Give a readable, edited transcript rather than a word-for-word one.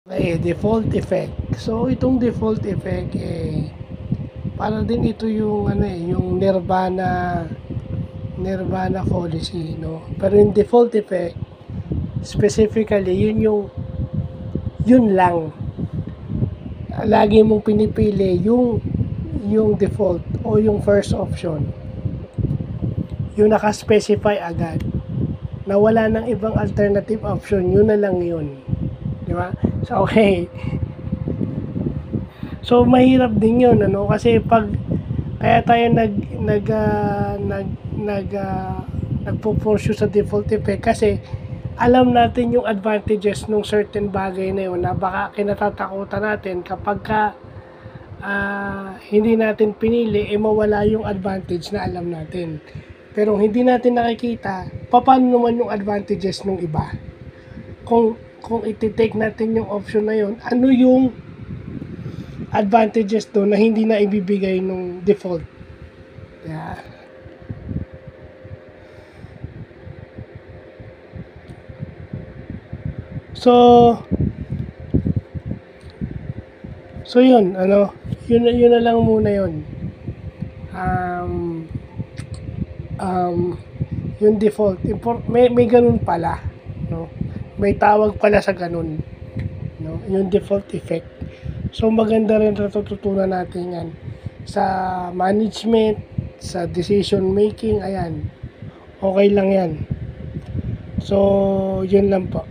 Default effect. So itong default effect para din ito yung yung Nirvana policy, no? Pero yung default effect specifically yun lang. Lagi mong pinipili yung default o yung first option. Yung naka-specify agad na wala nang ibang alternative option, yun na lang yun. Di ba? So, okay. So, mahirap din yun, kasi kaya tayo nagpo-pursue sa default effect kasi alam natin yung advantages ng certain bagay na yun na baka kinatatakutan natin kapag hindi natin pinili, mawala yung advantage na alam natin. Pero hindi natin nakikita, paano naman yung advantages ng iba? Kung iti-take natin yung option na yun, ano yung advantages doon na hindi na ibibigay nung default? Yeah. So yun, yun na lang muna yun. Yung default, may ganun pala, no? May tawag pala sa ganun, no? Yung default effect. So maganda rin natututunan natin yan sa management, sa decision making, ayan. Okay lang yan. So, yun lang po.